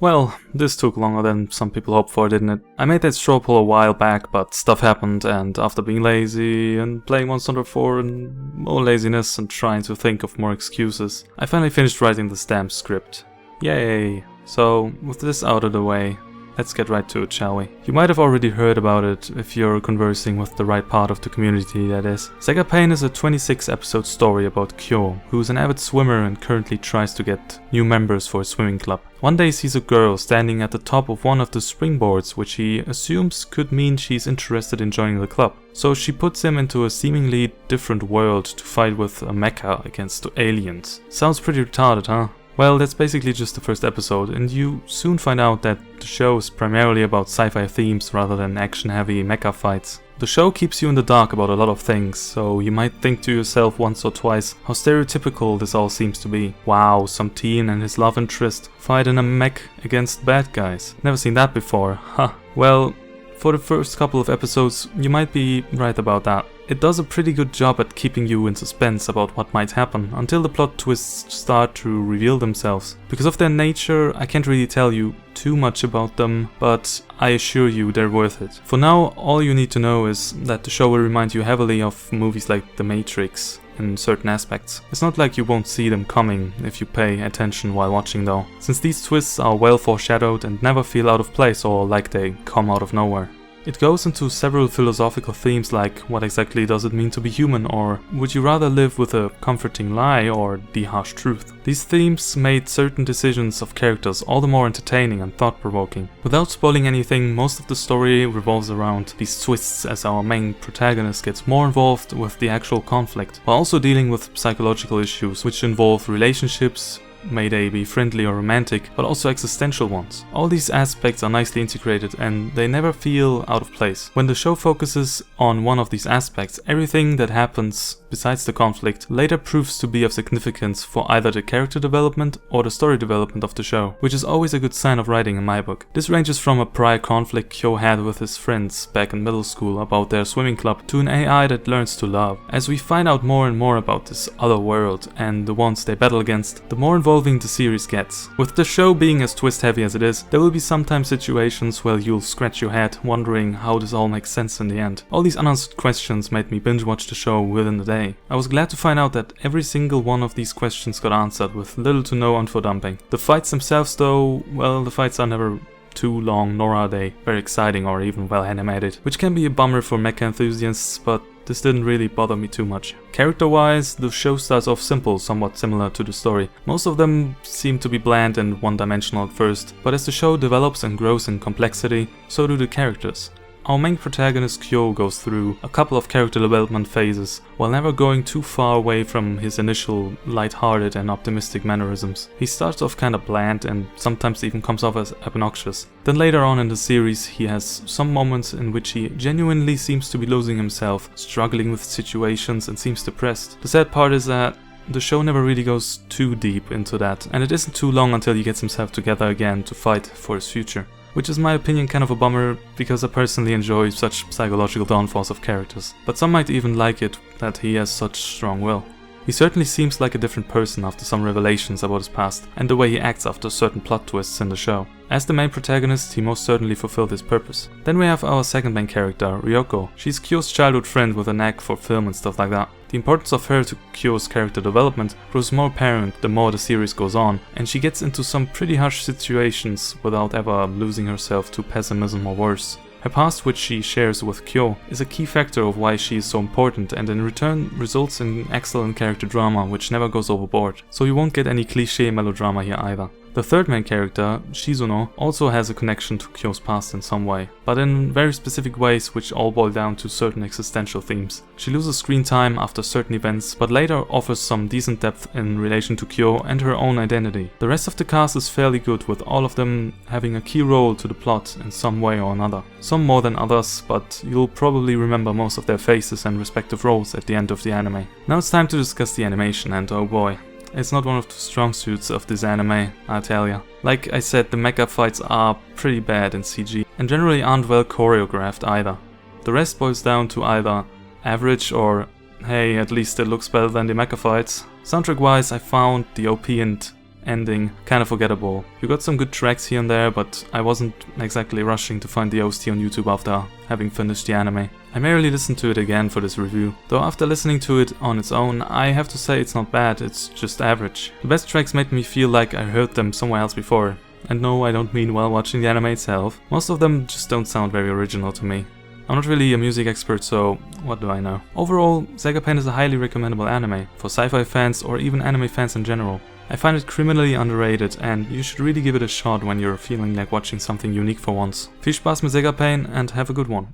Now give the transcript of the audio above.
Well, this took longer than some people hoped for, didn't it? I made that straw poll a while back, but stuff happened, and after being lazy and playing Monster Hunter 4 and more laziness and trying to think of more excuses, I finally finished writing this damn script. Yay! So, with this out of the way, let's get right to it, shall we? You might have already heard about it if you're conversing with the right part of the community, that is. Zegapain is a 26-episode story about Kyo, who's an avid swimmer and currently tries to get new members for his swimming club. One day he sees a girl standing at the top of one of the springboards, which he assumes could mean she's interested in joining the club. So she puts him into a seemingly different world to fight with a mecha against aliens. Sounds pretty retarded, huh? Well, that's basically just the first episode, and you soon find out that the show is primarily about sci-fi themes rather than action-heavy mecha fights. The show keeps you in the dark about a lot of things, so you might think to yourself once or twice how stereotypical this all seems to be. Wow, some teen and his love interest fight in a mech against bad guys. Never seen that before, huh. Well, for the first couple of episodes, you might be right about that. It does a pretty good job at keeping you in suspense about what might happen, until the plot twists start to reveal themselves. Because of their nature, I can't really tell you too much about them, but I assure you they're worth it. For now, all you need to know is that the show will remind you heavily of movies like The Matrix in certain aspects. It's not like you won't see them coming if you pay attention while watching though, since these twists are well foreshadowed and never feel out of place or like they come out of nowhere. It goes into several philosophical themes like what exactly does it mean to be human, or would you rather live with a comforting lie or the harsh truth? These themes made certain decisions of characters all the more entertaining and thought-provoking. Without spoiling anything, most of the story revolves around these twists as our main protagonist gets more involved with the actual conflict, while also dealing with psychological issues which involve relationships, may they be friendly or romantic, but also existential ones. All these aspects are nicely integrated and they never feel out of place. When the show focuses on one of these aspects, everything that happens besides the conflict later proves to be of significance for either the character development or the story development of the show, which is always a good sign of writing in my book. This ranges from a prior conflict Kyo had with his friends back in middle school about their swimming club to an AI that learns to love. As we find out more and more about this other world and the ones they battle against, the more involving the series gets. With the show being as twist heavy as it is, there will be sometimes situations where you'll scratch your head wondering how this all makes sense in the end. All these unanswered questions made me binge watch the show within a day. I was glad to find out that every single one of these questions got answered with little to no info dumping. The fights themselves though, well, the fights are never too long, nor are they very exciting or even well animated, which can be a bummer for mecha enthusiasts, but this didn't really bother me too much. Character-wise, the show starts off simple, somewhat similar to the story. Most of them seem to be bland and one-dimensional at first, but as the show develops and grows in complexity, so do the characters. Our main protagonist Kyo goes through a couple of character development phases, while never going too far away from his initial light-hearted and optimistic mannerisms. He starts off kinda bland and sometimes even comes off as obnoxious. Then later on in the series he has some moments in which he genuinely seems to be losing himself, struggling with situations and seems depressed. The sad part is that the show never really goes too deep into that, and it isn't too long until he gets himself together again to fight for his future. Which is in my opinion kind of a bummer, because I personally enjoy such psychological downfalls of characters, but some might even like it that he has such strong will. He certainly seems like a different person after some revelations about his past, and the way he acts after certain plot twists in the show. As the main protagonist, he most certainly fulfilled his purpose. Then we have our second main character, Ryoko. She's Kyo's childhood friend with a knack for film and stuff like that. The importance of her to Kyo's character development grows more apparent the more the series goes on, and she gets into some pretty harsh situations without ever losing herself to pessimism or worse. Her past, which she shares with Kyo, is a key factor of why she is so important, and in return results in excellent character drama which never goes overboard. So you won't get any cliché melodrama here either. The third main character, Shizuno, also has a connection to Kyo's past in some way, but in very specific ways which all boil down to certain existential themes. She loses screen time after certain events, but later offers some decent depth in relation to Kyo and her own identity. The rest of the cast is fairly good, with all of them having a key role to the plot in some way or another. Some more than others, but you'll probably remember most of their faces and respective roles at the end of the anime. Now it's time to discuss the animation, and oh boy. It's not one of the strong suits of this anime, I tell ya. Like I said, the mecha fights are pretty bad in CG, and generally aren't well choreographed either. The rest boils down to either average or, hey, at least it looks better than the mecha fights. Soundtrack wise, I found the OP and ending kinda forgettable. You got some good tracks here and there, but I wasn't exactly rushing to find the OST on YouTube after having finished the anime. I may really listen to it again for this review, though after listening to it on its own, I have to say it's not bad, it's just average. The best tracks made me feel like I heard them somewhere else before. And no, I don't mean while watching the anime itself. Most of them just don't sound very original to me. I'm not really a music expert, so what do I know? Overall, Zegapain is a highly recommendable anime, for sci-fi fans or even anime fans in general. I find it criminally underrated, and you should really give it a shot when you're feeling like watching something unique for once. Viel Spaß mit Zegapain and have a good one.